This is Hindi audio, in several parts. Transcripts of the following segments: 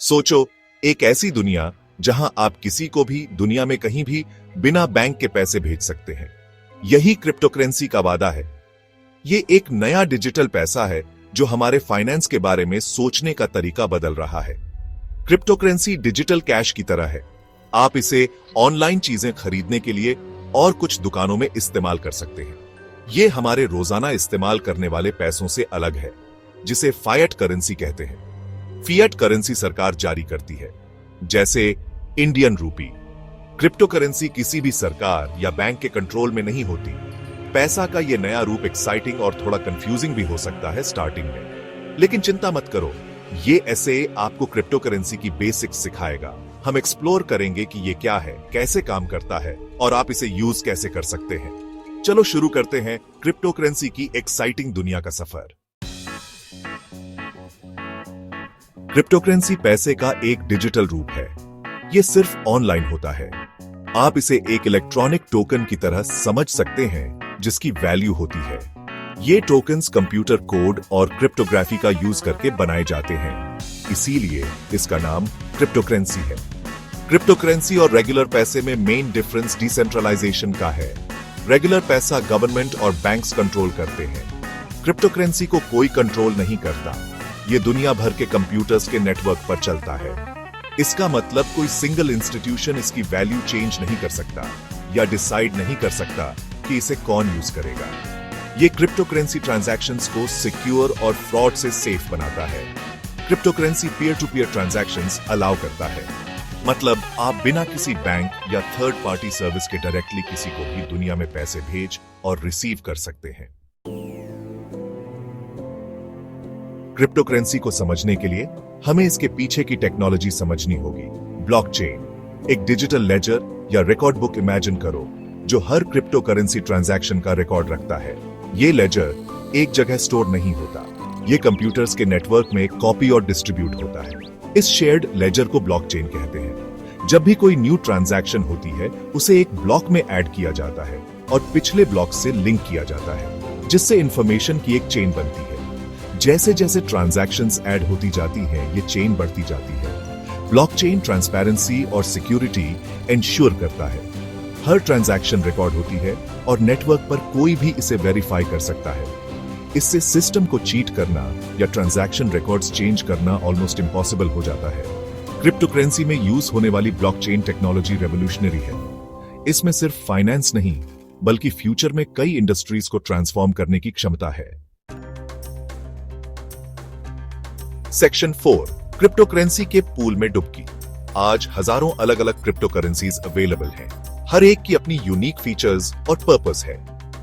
सोचो, एक ऐसी दुनिया जहां आप किसी को भी दुनिया में कहीं भी बिना बैंक के पैसे भेज सकते हैं। यही क्रिप्टोकरेंसी का वादा है। ये एक नया डिजिटल पैसा है जो हमारे फाइनेंस के बारे में सोचने का तरीका बदल रहा है। क्रिप्टोकरेंसी डिजिटल कैश की तरह है। आप इसे ऑनलाइन चीजें खरीदने के लिए और कुछ दुकानों में इस्तेमाल कर सकते हैं। ये हमारे रोजाना इस्तेमाल करने वाले पैसों से अलग है, जिसे फायट करेंसी कहते हैं। फिएट करेंसी सरकार जारी करती है, जैसे इंडियन रूपी। क्रिप्टो करेंसी किसी भी सरकार या बैंक के कंट्रोल में नहीं होती। पैसा का यह नया रूप एक्साइटिंग और थोड़ा कंफ्यूजिंग भी हो सकता है स्टार्टिंग में, लेकिन चिंता मत करो, ये ऐसे आपको क्रिप्टो करेंसी की बेसिक्स सिखाएगा। हम एक्सप्लोर करेंगे कि ये क्या है, कैसे काम करता है और आप इसे यूज कैसे कर सकते हैं। चलो शुरू करते हैं क्रिप्टो करेंसी की एक्साइटिंग दुनिया का सफर। क्रिप्टो करेंसी पैसे का एक डिजिटल रूप है। यह सिर्फ ऑनलाइन होता है। आप इसे एक इलेक्ट्रॉनिक टोकन की तरह समझ सकते हैं, जिसकी वैल्यू होती है। ये टोकन्स कंप्यूटर कोड और क्रिप्टोग्राफी का यूज करके बनाए जाते हैं, इसीलिए इसका नाम क्रिप्टोकरेंसी है। क्रिप्टोकरेंसी और रेगुलर पैसे में मेन डिफरेंस डिसेंट्रलाइजेशन का है। रेगुलर पैसा गवर्नमेंट और बैंक्स कंट्रोल करते हैं। क्रिप्टोकरेंसी को कोई कंट्रोल नहीं करता। ये दुनिया भर के कंप्यूटर्स के नेटवर्क पर चलता है। इसका मतलब कोई सिंगल इंस्टीट्यूशन इसकी वैल्यू चेंज नहीं कर सकता या डिसाइड नहीं कर सकता कि इसे कौन यूज करेगा। ये क्रिप्टोकरेंसी ट्रांजैक्शंस को सिक्योर और फ्रॉड से सेफ बनाता है। Cryptocurrency peer to peer transactions allow करता है, मतलब आप बिना किसी बैंक या थर्ड पार्टी सर्विस के डायरेक्टली किसी को भी दुनिया में पैसे भेज और रिसीव कर सकते हैं। क्रिप्टोकरेंसी को समझने के लिए हमें इसके पीछे की टेक्नोलॉजी समझनी होगी। ब्लॉकचेन एक डिजिटल लेजर या रिकॉर्ड बुक इमेजिन करो, जो हर क्रिप्टो करेंसी ट्रांजैक्शन का रिकॉर्ड रखता है। ये लेजर एक जगह स्टोर नहीं होता। ये कंप्यूटर्स के नेटवर्क में कॉपी और डिस्ट्रीब्यूट होता है। इस शेयर्ड लेजर को ब्लॉकचेन कहते हैं। जब भी कोई न्यू ट्रांजैक्शन होती है, उसे एक ब्लॉक में ऐड किया जाता है और पिछले ब्लॉक से लिंक किया जाता है, जिससे इंफॉर्मेशन की एक चेन बनती है। जैसे जैसे ट्रांजैक्शंस ऐड होती जाती हैं, ये चेन बढ़ती जाती है। ब्लॉकचेन ट्रांसपेरेंसी और सिक्योरिटी इंश्योर करता है। हर ट्रांजैक्शन रिकॉर्ड होती है और नेटवर्क पर कोई भी इसे वेरीफाई कर सकता है। इससे सिस्टम को चीट करना या ट्रांजैक्शन रिकॉर्ड्स चेंज करना ऑलमोस्ट इम्पॉसिबल हो जाता है। क्रिप्टोकरेंसी में यूज होने वाली ब्लॉकचेन टेक्नोलॉजी रेवोल्यूशनरी है। इसमें सिर्फ फाइनेंस नहीं, बल्कि फ्यूचर में कई इंडस्ट्रीज को ट्रांसफॉर्म करने की क्षमता है। सेक्शन 4, क्रिप्टोकरेंसी के पूल में डुबकी। आज हजारों अलग अलग क्रिप्टो करेंसीज अवेलेबल हैं। हर एक की अपनी यूनिक फीचर्स और पर्पस है।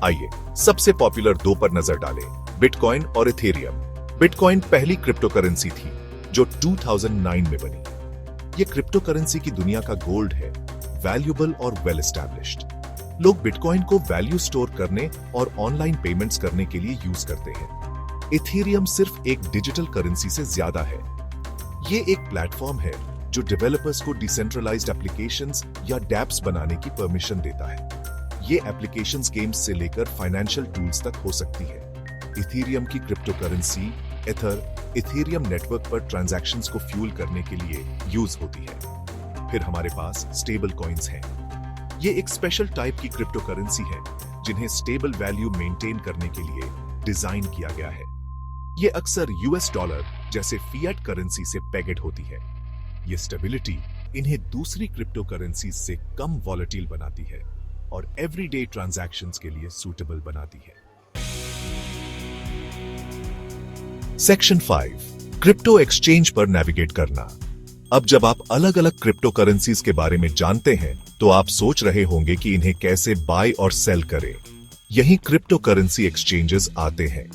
आइए सबसे पॉपुलर दो पर नजर डालें, बिटकॉइन और इथेरियम। बिटकॉइन पहली क्रिप्टो करेंसी थी जो 2009 में बनी। ये क्रिप्टो करेंसी की दुनिया का गोल्ड है, वैल्यूएबल और वेल एस्टैब्लिश्ड। लोग बिटकॉइन को वैल्यू स्टोर करने और ऑनलाइन पेमेंट्स करने के लिए यूज करते हैं। इथेरियम सिर्फ एक डिजिटल करेंसी से ज्यादा है। ये एक प्लेटफॉर्म है जो डेवलपर्स को डिसेंट्रलाइज्ड एप्लीकेशंस या डैप्स बनाने की परमिशन देता है। ये एप्लीकेशंस गेम्स से लेकर फाइनेंशियल टूल्स तक हो सकती है। इथेरियम की क्रिप्टो करेंसी एथर इथेरियम नेटवर्क पर ट्रांजैक्शंस को फ्यूल करने के लिए यूज होती है। फिर हमारे पास स्टेबल कॉइन्स हैं। ये एक स्पेशल टाइप की क्रिप्टो करेंसी है जिन्हें स्टेबल वैल्यू मेंटेन करने के लिए डिजाइन किया गया है। ये अक्सर यूएस डॉलर जैसे फिएट करेंसी से पेगेड होती है। ये स्टेबिलिटी इन्हें दूसरी क्रिप्टो करेंसी से कम वॉलेटाइल बनाती है और एवरीडे ट्रांजैक्शंस के लिए सूटेबल बनाती है। सेक्शन 5, क्रिप्टो एक्सचेंज पर नेविगेट करना। अब जब आप अलग अलग क्रिप्टो करेंसीज के बारे में जानते हैं, तो आप सोच रहे होंगे कि इन्हें कैसे बाय और सेल करें। यही क्रिप्टो करेंसी एक्सचेंजेस आते हैं।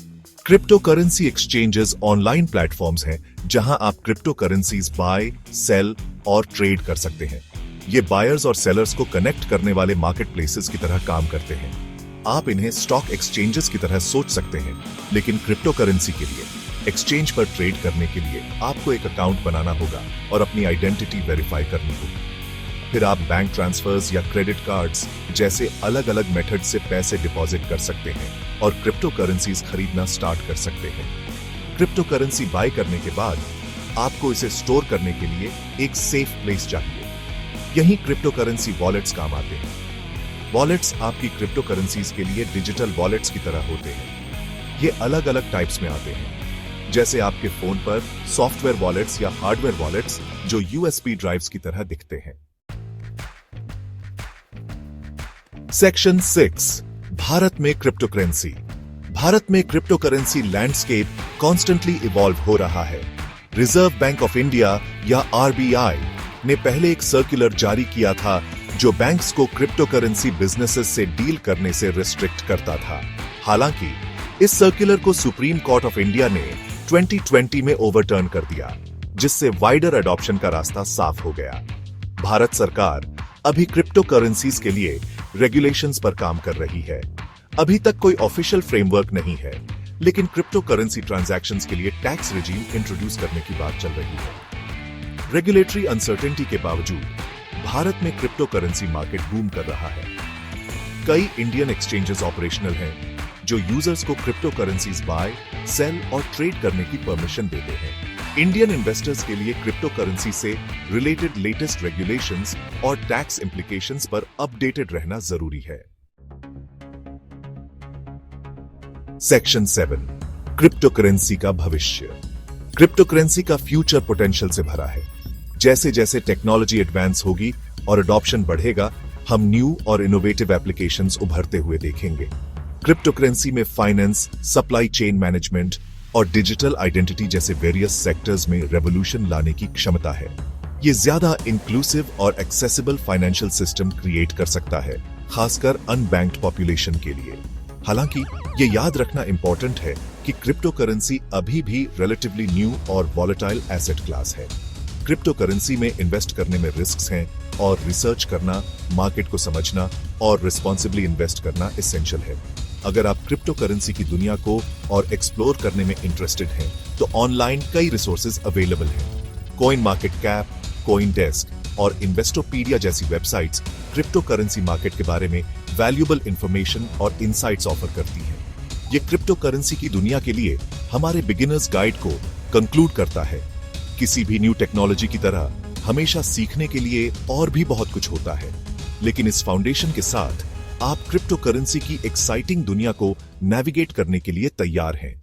Crypto currency exchanges online platforms हैं जहां आप क्रिप्टो करेंसीज बाय, सेल और ट्रेड कर सकते हैं। ये बायर्स और सेलर्स को कनेक्ट करने वाले मार्केट प्लेसेस की तरह काम करते हैं। आप इन्हें स्टॉक एक्सचेंजेस की तरह सोच सकते हैं, लेकिन क्रिप्टो करेंसी के लिए एक्सचेंज पर ट्रेड करने के लिए आपको एक अकाउंट बनाना होगा और अपनी आइडेंटिटी वेरीफाई करनी होगी। फिर आप बैंक ट्रांसफर्स या क्रेडिट कार्ड्स जैसे अलग अलग मेथड से पैसे डिपॉजिट कर सकते हैं और क्रिप्टो करेंसीज खरीदना स्टार्ट कर सकते हैं। क्रिप्टो करेंसी बाय करने के बाद आपको इसे स्टोर करने के लिए एक सेफ प्लेस चाहिए। यही क्रिप्टो करेंसी वॉलेट्स काम आते हैं। वॉलेट्स आपकी क्रिप्टो करेंसीज के लिए डिजिटल वॉलेट्स की तरह होते हैं। ये अलग अलग टाइप्स में आते हैं, जैसे आपके फोन पर सॉफ्टवेयर वॉलेट्स या हार्डवेयर वॉलेट्स जो यूएसबी ड्राइव्स की तरह दिखते हैं। सेक्शन 6, भारत में क्रिप्टो करेंसी। भारत में cryptocurrency landscape constantly evolve हो रहा है। रिजर्व बैंक ऑफ इंडिया या आरबीआई ने पहले एक सर्कुलर जारी किया था जो बैंक्स को क्रिप्टो करेंसी बिजनेसेस से डील करने से रिस्ट्रिक्ट करता था। हालांकि इस सर्कुलर को सुप्रीम कोर्ट ऑफ इंडिया ने 2020 में ओवरटर्न कर दिया, जिससे वाइडर अडॉप्शन का रास्ता साफ हो गया। भारत सरकार अभी क्रिप्टो करेंसीज के लिए रेगुलेशंस पर काम कर रही है। अभी तक कोई ऑफिशियल फ्रेमवर्क नहीं है, लेकिन क्रिप्टो करेंसी ट्रांजैक्शंस के लिए टैक्स रिजीम इंट्रोड्यूस करने की बात चल रही है। रेगुलेटरी अनसर्टेनिटी के बावजूद भारत में क्रिप्टो करेंसी मार्केट बूम कर रहा है। कई इंडियन एक्सचेंजेस ऑपरेशनल हैं जो यूजर्स को क्रिप्टो करेंसीज बाय, सेल और ट्रेड करने की परमिशन देते हैं। इंडियन इन्वेस्टर्स के लिए क्रिप्टो करेंसी से रिलेटेड लेटेस्ट रेगुलेशंस और टैक्स इंप्लीकेशंस पर अपडेटेड रहना जरूरी है। सेक्शन 7, क्रिप्टो करेंसी का भविष्य। क्रिप्टो करेंसी का फ्यूचर पोटेंशियल से भरा है। जैसे जैसे टेक्नोलॉजी एडवांस होगी और अडॉप्शन बढ़ेगा, हम न्यू और इनोवेटिव एप्लीकेशंस उभरते हुए देखेंगे। क्रिप्टो करेंसी में फाइनेंस, सप्लाई चेन मैनेजमेंट और डिजिटल आइडेंटिटी जैसे वेरियस सेक्टर्स में रेवोल्यूशन लाने की क्षमता है। ये ज्यादा इंक्लूसिव और एक्सेसिबल फाइनेंशियल सिस्टम क्रिएट कर सकता है, खासकर अनबैंक्ड पॉपुलेशन के लिए। हालांकि ये याद रखना इंपॉर्टेंट है कि क्रिप्टो करेंसी अभी भी रिलेटिवली न्यू और वॉलेटाइल एसेट क्लास है। क्रिप्टो करेंसी में इन्वेस्ट करने में रिस्क्स हैं और रिसर्च करना, मार्केट को समझना और रिस्पॉन्सिबली इन्वेस्ट करना एसेंशियल है। अगर आप क्रिप्टो करेंसी की दुनिया को और एक्सप्लोर करने में इंटरेस्टेड हैं, तो ऑनलाइन कई रिसोर्सेज अवेलेबल हैं। Coin market cap, coin desk और इन्वेस्टोपीडिया जैसी वेबसाइट्स क्रिप्टो करेंसी मार्केट के बारे में वैल्यूएबल इंफॉर्मेशन और इनसाइट्स ऑफर करती हैं। ये क्रिप्टो करेंसी की दुनिया के लिए हमारे बिगिनर्स गाइड को कंक्लूड करता है। किसी भी न्यू टेक्नोलॉजी की तरह हमेशा सीखने के लिए और भी बहुत कुछ होता है, लेकिन इस फाउंडेशन के साथ आप क्रिप्टो करेंसी की एक्साइटिंग दुनिया को नेविगेट करने के लिए तैयार हैं।